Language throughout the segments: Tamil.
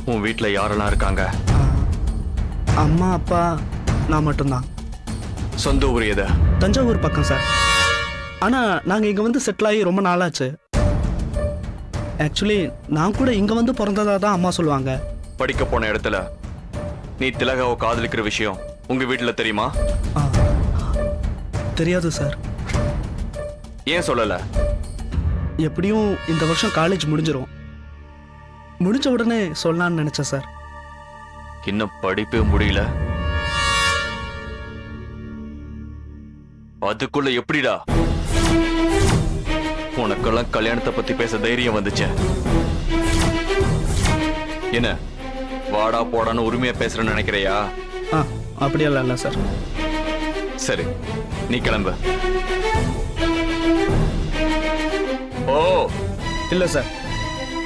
உன் வீட்டுல யாரெல்லாம் இருக்காங்க? அம்மா அப்பா நான் மட்டும்தான். சொந்த ஊர் எது? தஞ்சாவூர் பக்கம் சார். ஆனா நாங்க இங்க வந்து செட்டில் ஆகி ரொம்ப நாளாச்சு. ஆக்சுவலி நான் கூட இங்க வந்து பிறந்ததா தான் அம்மா சொல்லுவாங்க. படிக்க போன இடத்துல நீ திலகாவை காதலிக்கிற விஷயம் உங்க வீட்டுல தெரியுமா? தெரியாது சார். ஏன் சொல்லல? எப்படியும் இந்த வருஷம் காலேஜ் முடிஞ்சிரும். முடிஞ்ச உடனே சொல்லலாம்னு நினைச்சேன் சார். இன்னும் படிப்பே முடியல, அதுக்குள்ள எப்படிடா உனக்கெல்லாம் கல்யாணத்தை பத்தி பேச தைரியம் வந்துச்சு? என்ன வாடா போடான்னு உரிமையா பேசுறேன்னு நினைக்கிறையா? அப்படியெல்லாம் இல்லை சார். சரி, நீ கிளம்பு. ஓ இல்லை சார்,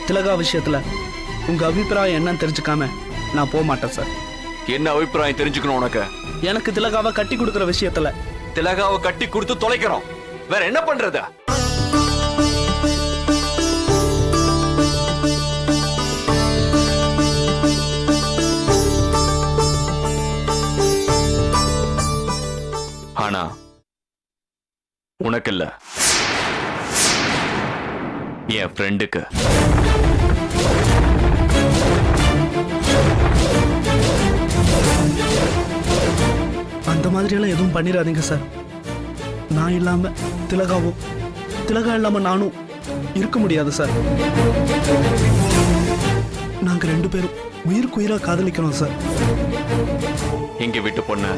திலகா விஷயத்துல உங்க அபிப்பிராயம் என்னன்னு தெரிஞ்சுக்காம நான் போக மாட்டேன் சார். என்ன அபிப்பிராயம் தெரிஞ்சுக்கணும் உனக்கு? எனக்கு திலகாவை கட்டி கொடுக்குற விஷயத்துல. திலகாவை கட்டி கொடுத்து தொலைக்கிறோம், வேற என்ன பண்றது? ஆனா உனக்கு இல்ல, என் ஃப்ரெண்டுக்கு. அந்த மாதிரியெல்லாம் எதுவும் பண்ணிடாதீங்க சார். நான் இல்லாம திலகாவும், திலகா இல்லாம நானும் இருக்க முடியாது சார். நாங்க 2 பேரும் உயிருக்கு உயிரா காதலிக்கிறோம் சார். எங்க வீட்டு பொண்ணு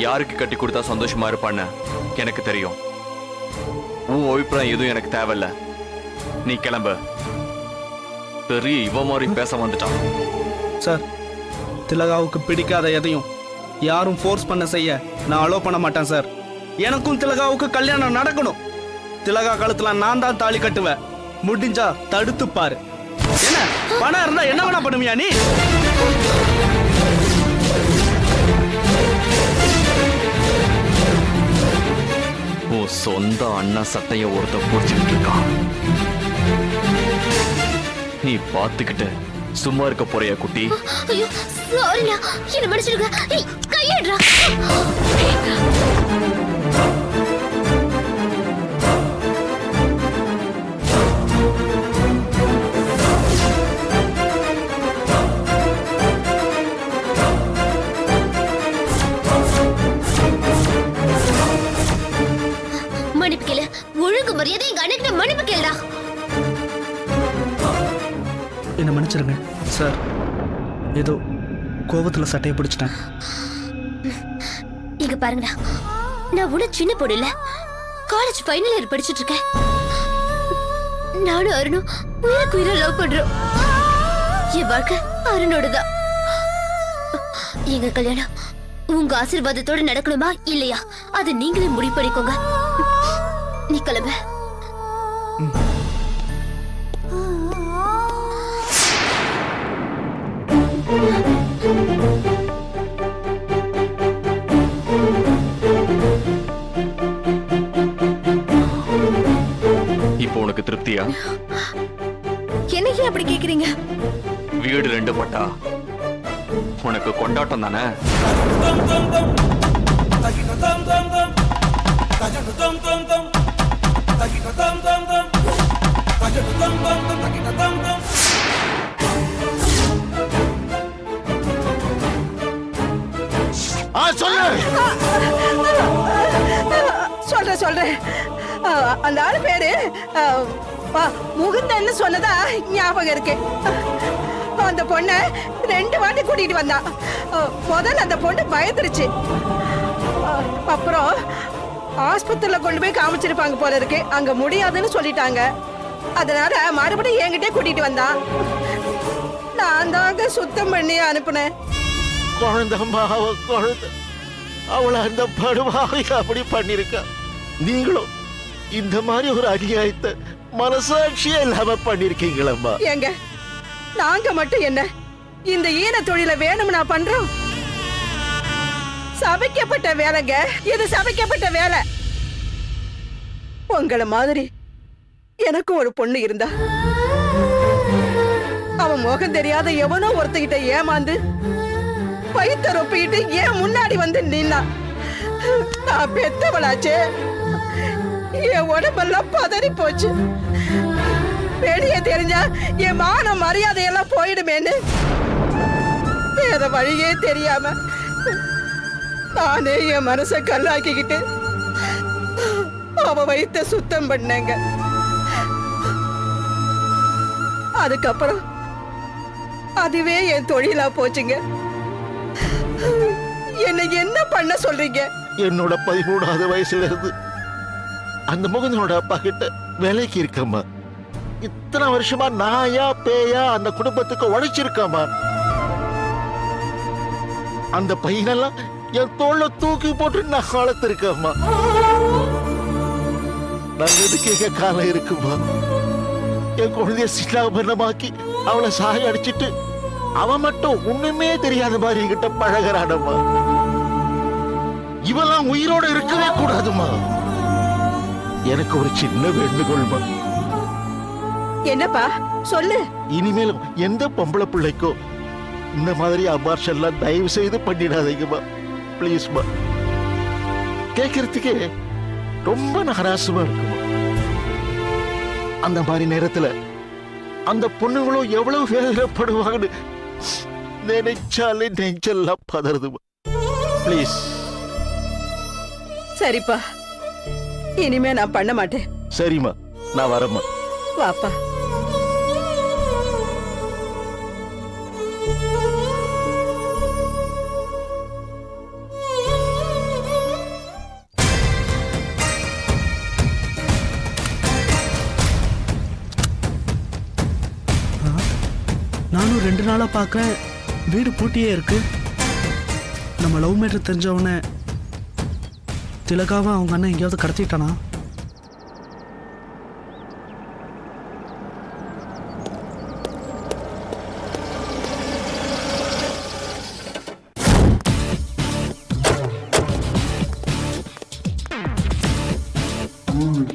யாருக்கு கட்டி கொடுத்தா சந்தோஷமா இருப்பான்னு எனக்கு தெரியும். உன் அபிப்பிராயம் எதுவும் எனக்கு தேவையில்ல, நீ கிளம்பு. பெரிய இவ மாதிரி பேச வந்துட்டான் சார். திலகாவுக்கு பிடிக்காத எதையும் யாரும் ஃபோர்ஸ் பண்ண செய்ய நான் அலோ பண்ண மாட்டேன் சார். எனக்கும் திலகாவுக்கு கல்யாணம் நடக்கணும். திலகா கழுத்துல நான் தான் தாலி கட்டுவேன். முடிஞ்சா தடுத்து பாரு. என்ன பணம் இருந்தா என்ன வேணா பண்ணுவியா நீ? உன் சொந்த அண்ணா சட்டைய ஒருத்த பிடிச்சிட்டு இருக்கான், நீ பாத்துக்கிட்டு சும்மா இருக்க போறியா குட்டி? ஐயோ சாரிடா, என்ன மன்னிச்சிடுங்க. ஏய் கையேடுடா. மன்னிப்பு கேளு. ஒழுங்கு மரியாதை எங்க அன்னைக்கு மன்னிப்பு கேளுடா. என்ன மன்னிச்சிருங்க சார். ஏதோ கோபத்துல சட்டையை பிடிச்சிட்டேன். இங்க பாருங்கடா, நான் உன சின்ன பொண்ணு இல்ல, காலேஜ் ஃபைனல் இயர் படிச்சிட்டு இருக்கேன். நானும் அருணும் உயிருக்கு உயிரை லவ் பண்றோம். என் வாழ்க்கை அருணோடதான். எங்க கல்யாணம் உங்க ஆசீர்வாதத்தோட நடக்கணுமா இல்லையா அது நீங்களே முடிவு பண்ணிக்கோங்க. நீ கிளம்பு. இப்போ உனக்கு திருப்தியா? என்னைக்கு அப்படி கேக்குறீங்க? வீடு 2 பட்டா உனக்கு கொண்டாட்டம் தானே? சொல்றேன். அந்த ஆளு பேரு முகுந்தன்னு சொன்னதா ஞாபகம் இருக்கு. அந்த பொண்ணை 2 வாட்டி கூட்டிட்டு வந்தா. முதல்ல அந்த பொண்ணு பயந்துருச்சு. அப்புறம் ஆஸ்பத்திரியில கொண்டு போய் காமிச்சிருப்பாங்க போல இருக்கு. அங்க முடியாதுன்னு சொல்லிட்டாங்க. அதனால மறுபடியும் என்கிட்டே கூட்டிட்டு வந்தா. நான் தாங்க சுத்தம் பண்ணி அனுப்புனேன். குழந்தை அவளை அந்த படுவாவை அப்படி பண்ணிருக்க. நீங்களும் இந்த மாதிரி ஒரு அநியாயத்தை மனசாட்சியே இல்லாம பண்ணிருக்கீங்களம்மா. ஏங்க நாங்க மட்டும் என்ன இந்த ஈன தொழிலை வேணும்னா பண்றோம்? சபிக்கப்பட்ட வேலைங்க இது, சபிக்கப்பட்ட வேலை. உங்களை மாதிரி எனக்கும் ஒரு பொண்ணு இருந்தா அவன் முகம் தெரியாத எவனோ ஒருத்தகிட்ட ஏமாந்து வயித்த ரொப்பிக்கிட்டு ஏன் முன்னாடி வந்து நின்னா. நான் பெத்தவளாச்சே, என் உடம்பெல்லாம் பதறி போச்சு. வெளியே தெரிஞ்சா என் மான மரியாதையெல்லாம் போயிடுமேன்னு வேற வழியே தெரியாம நானே என் மனசை கல்லாக்கிக்கிட்டு அவ வயித்த சுத்தம் பண்ணேங்க. அதுக்கப்புறம் அதுவே என் தொழிலா போச்சுங்க. என்ன என்ன பண்ண சொல்றீங்க? என்னோட 13வது வயசுல இருந்து அந்த முகுந்தனோட அப்பா கிட்ட வேலைக்கு இருக்கம்மா. இத்தனை வருஷமா நாயா பேயா அந்த குடும்பத்துக்கு உழைச்சிருக்கம்மா. அந்த பையனெல்லாம் என் தோல்ல தூக்கி போட்டு நான் வளர்த்திருக்கம்மா. நல்லதுக்கு எங்க காலம் இருக்குமா? என் குழந்தைய சிலாபனமாக்கி அவளை சாய அடிச்சிட்டு அவன் மட்டும் ஒண்ணுமே தெரியாத மாதிரி என்கிட்ட பழகிறானம்மா. இவெல்லாம் உயிரோட இருக்கவே கூடாதுமா. எனக்கு ஒரு சின்ன வேண்டுகோள்மா. என்னப்பா சொல்லு. இனிமேலும் எந்த பொம்பளை பிள்ளைக்கோ இந்த மாதிரி அபார்ஷன் எல்லாம் தயவு செய்து பண்ணிடாதீங்கம்மா. பிளீஸ்மா. கேட்கறதுக்கே ரொம்ப நகராசமா இருக்குமா. அந்த மாதிரி நேரத்துல அந்த பொண்ணுங்களும் எவ்வளவு வேதனைப்படுவாங்கன்னு நினைச்சாலே நெஞ்செல்லாம் பதறுதுமா. பிளீஸ். சரிப்பா, இனிமே நான் பண்ண மாட்டேன். சரிம்மா, நான் வரேம்மா. வாப்பா. நானும் 2 நாளா பார்க்கறேன், வீடு பூட்டியே இருக்கு. நம்ம லவ் மேட்டர் தெரிஞ்சவன திலகாவை அவங்க அண்ணன் எங்கேயாவது கடத்திட்டானா?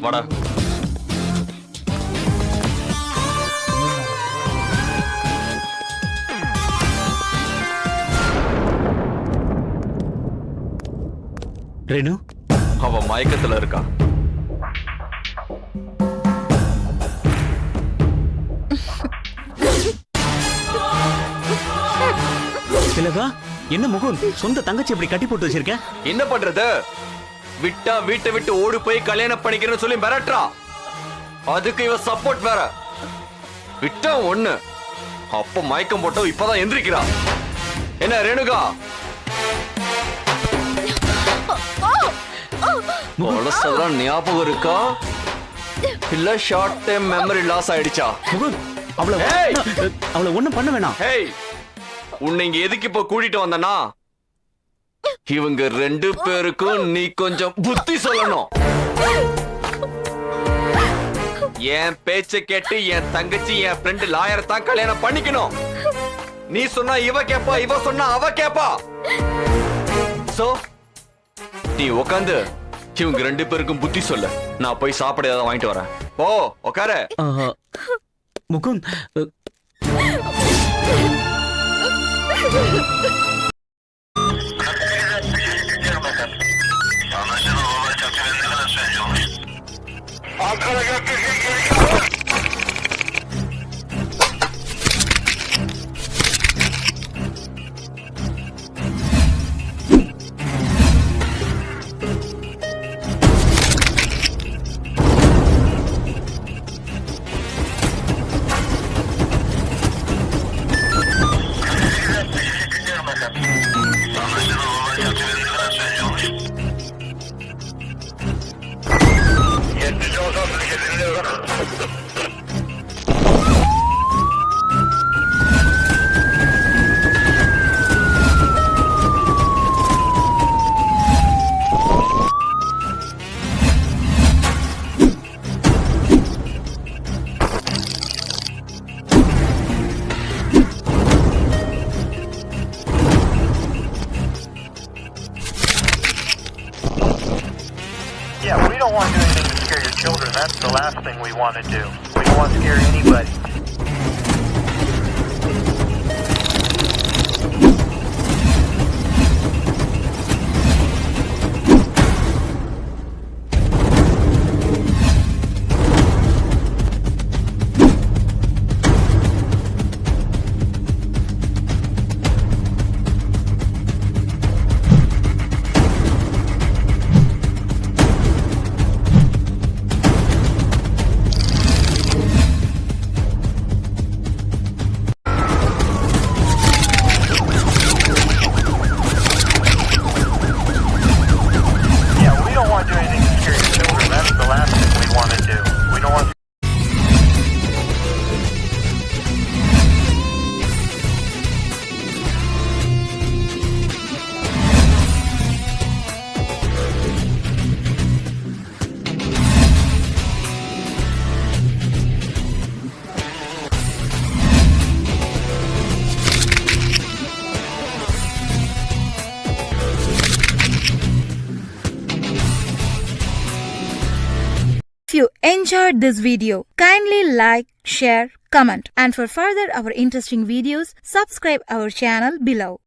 வாடா. ரேணு, அவ மயக்கத்துல இருக்கா. திலகா, என்ன முகுந்த் சொந்த தங்கச்சி இப்படி கட்டி போட்டு வச்சிருக்க? என்ன பண்றது? விட்டா வீட்டை விட்டு ஓடி போய் கல்யாணம் பண்ணிக்கிறேன்னு சொல்லி மிரட்டுறா. அதுக்கு இவ சப்போர்ட் வேற. விட்டா ஒண்ணு, அப்ப மயக்கம் போட்டோம், இப்பதான் எந்திரிக்கிறா. என்ன ரேணுகா? பழசெல்லாம் ஞாபகம் இருக்கா இல்ல ஷார்ட் டைம் மெமரி லாஸ் ஆயிடுச்சா? முகுந்த், அவளை ஒண்ணும் பண்ண வேணாம். ஹேய், உன்னை இங்க எதுக்கு இப்ப கூட்டிட்டு வந்தனா? இவங்க 2 பேருக்கும் நீ கொஞ்சம் புத்தி சொல்லணும். என் பேச்ச கேட்டு என் தங்கச்சி என் ஃப்ரெண்ட் லாயர் தான் கல்யாணம் பண்ணிக்கணும். நீ சொன்னா இவ கேப்பா, இவ சொன்னா அவ கேப்பா. சோ நீ உட்காந்து இவங்க 2 பேருக்கும் புத்தி சொல்ல. நான் போய் சாப்பிட ஏதாவது வாங்கிட்டு வரேன். ஓ உட்கார. Mukund, Yeah, we don't want to do anything to scare your children. That's the last thing we want to do. We don't want to scare anybody. If you enjoyed this video, kindly like, share, comment, and for further our interesting videos, subscribe our channel below.